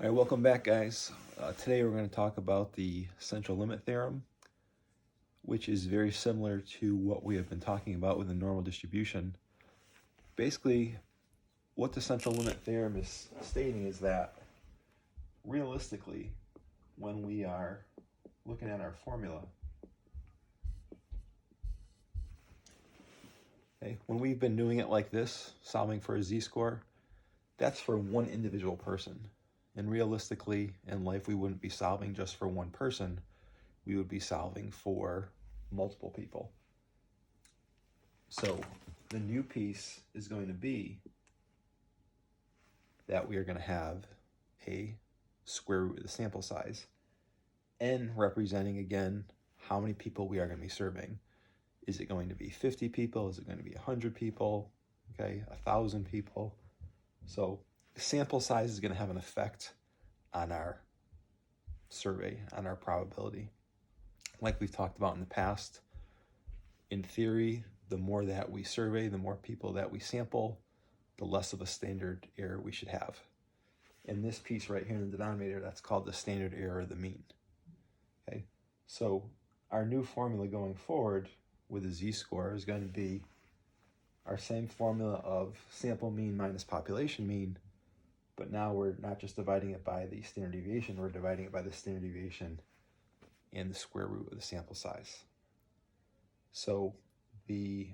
All right, welcome back, guys. Today we're going to talk about the central limit theorem, which is very similar to what we have been talking about with the normal distribution. Basically, what the central limit theorem is stating is that realistically, when we are looking at our formula, okay, when we've been doing it like this, solving for a z-score, that's for one individual person. And realistically, in life, we wouldn't be solving just for one person. We would be solving for multiple people. So the new piece is going to be that we are going to have a square root of the sample size, n representing, again, how many people we are going to be serving. Is it going to be 50 people? Is it going to be 100 people? Okay, 1,000 people? So sample size is going to have an effect on our survey, on our probability. Like we've talked about in the past, in theory, the more that we survey, the more people that we sample, the less of a standard error we should have. In this piece right here in the denominator, that's called the standard error of the mean. Okay, so our new formula going forward with a z-score is going to be our same formula of sample mean minus population mean, but now we're not just dividing it by the standard deviation, we're dividing it by the standard deviation and the square root of the sample size. So the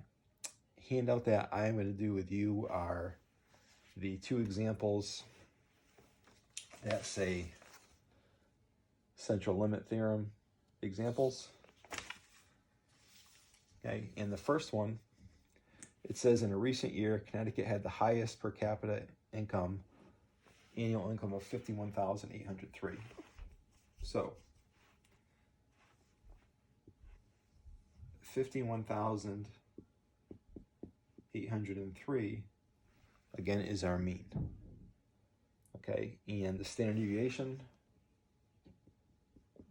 handout that I'm going to do with you are the two examples that say central limit theorem examples. Okay, and the first one, it says in a recent year, Connecticut had the highest per capita income, annual income of $51,803. So 51,803 again is our mean. Okay, and the standard deviation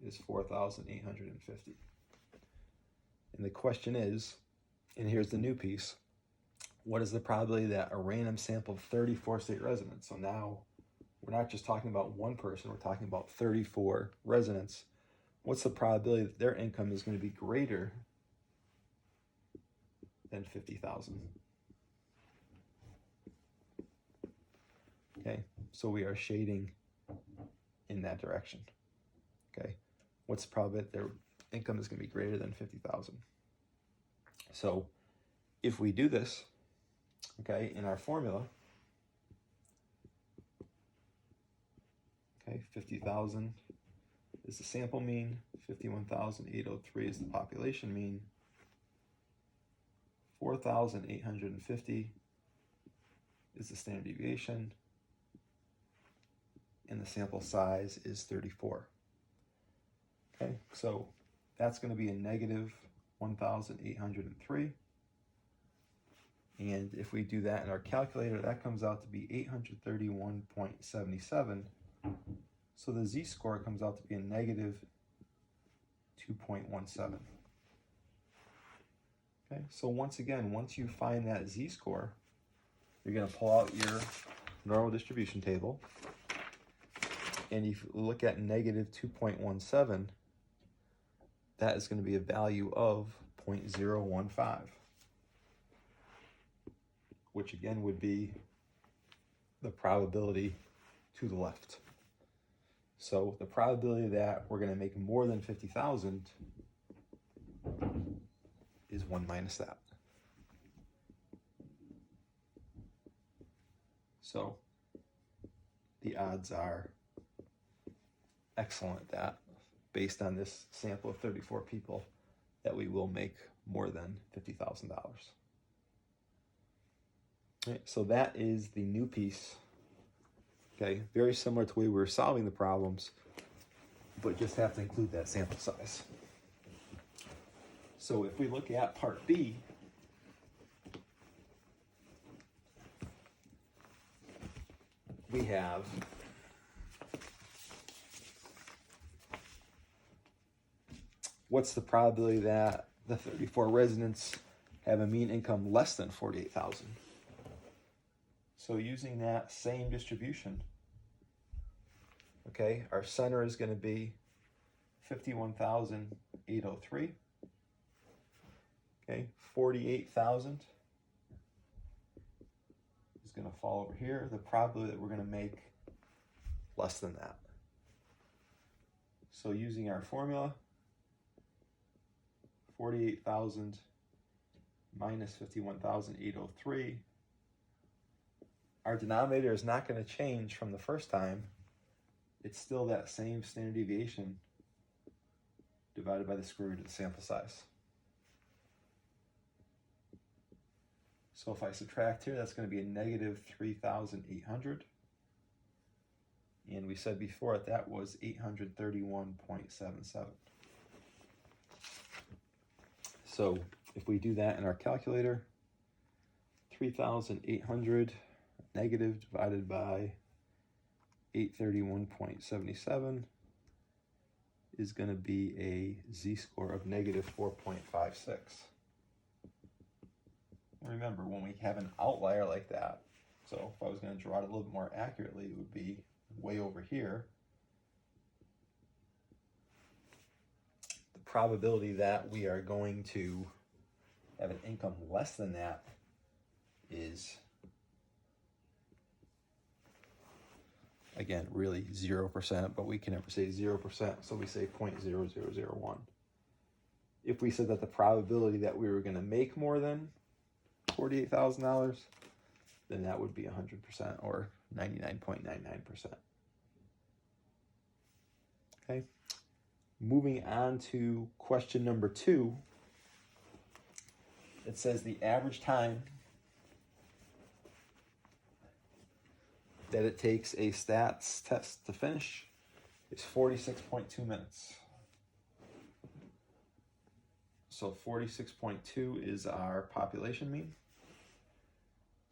is 4,850. And the question is, and here's the new piece, what is the probability that a random sample of 34 state residents, so now we're not just talking about one person, we're talking about 34 residents, what's the probability that their income is going to be greater than 50,000? Okay, so we are shading in that direction. Okay, what's the probability that their income is going to be greater than 50,000? So if we do this, okay, in our formula, okay, 50,000 is the sample mean, 51,803 is the population mean, 4,850 is the standard deviation, and the sample size is 34. Okay, so that's going to be a negative 1,803. And if we do that in our calculator, that comes out to be 831.77. So the z-score comes out to be a negative 2.17. Okay, so once again, once you find that z-score, you're going to pull out your normal distribution table. And if you look at negative 2.17, that is going to be a value of 0.015. Which again would be the probability to the left. So the probability that we're going to make more than 50,000 is 1 minus that. So the odds are excellent that based on this sample of 34 people that we will make more than $50,000. Right, so that is the new piece. Okay, very similar to the way we were solving the problems, but just have to include that sample size. So if we look at part B, we have what's the probability that the 34 residents have a mean income less than 48,000? So using that same distribution, Okay, our center is going to be 51,803. Okay, 48,000 is going to fall over here. The probability that we're going to make less than that. So using our formula, 48,000 minus 51,803, our denominator is not going to change from the first time. It's still that same standard deviation divided by the square root of the sample size. So if I subtract here, that's going to be a negative 3,800. And we said before that was 831.77. So if we do that in our calculator, 3,800 negative divided by 831.77 is going to be a z-score of negative 4.56. Remember, when we have an outlier like that, so if I was going to draw it a little bit more accurately, it would be way over here. The probability that we are going to have an income less than that is, again, really 0%, but we can never say 0%, so we say 0.0001. If we said that the probability that we were going to make more than $48,000, then that would be 100% or 99.99%. Okay. Moving on to question number 2. It says the average time that it takes a stats test to finish is 46.2 minutes. So 46.2 is our population mean.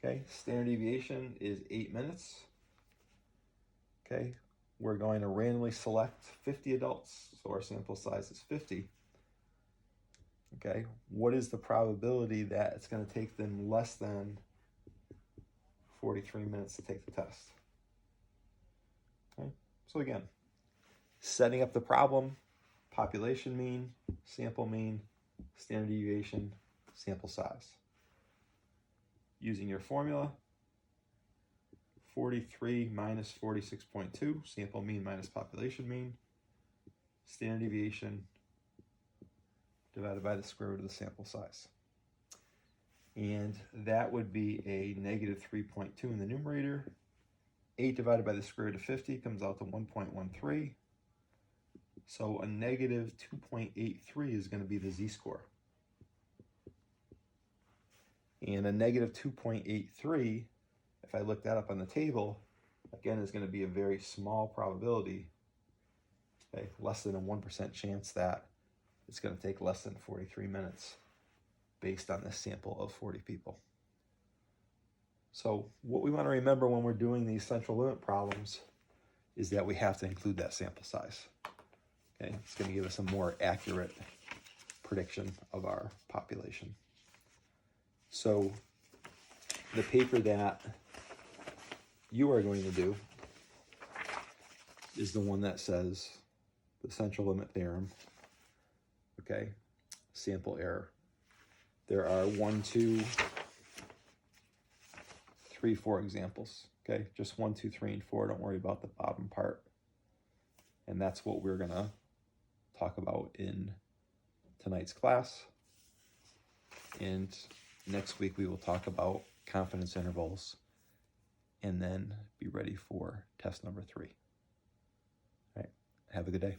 Okay, standard deviation is 8 minutes. Okay, we're going to randomly select 50 adults, so our sample size is 50. Okay, what is the probability that it's going to take them less than 43 minutes to take the test? Okay, so again, setting up the problem, population mean, sample mean, standard deviation, sample size. Using your formula, 43 minus 46.2, sample mean minus population mean, standard deviation divided by the square root of the sample size. And that would be a negative 3.2 in the numerator. 8 divided by the square root of 50 comes out to 1.13. So a negative 2.83 is going to be the z-score. And a negative 2.83, if I look that up on the table, again, is going to be a very small probability, okay, less than a 1% chance that it's going to take less than 43 minutes based on this sample of 40 people. So what we want to remember when we're doing these central limit problems is that we have to include that sample size. Okay, it's going to give us a more accurate prediction of our population. So the paper that you are going to do is the one that says the central limit theorem, okay, sample error. There are 1, 2, 3, 4 examples, okay, just 1, 2, 3, and 4. Don't worry about the bottom part. And that's what we're going to talk about in tonight's class. And next week we will talk about confidence intervals and then be ready for test number 3. All right, have a good day.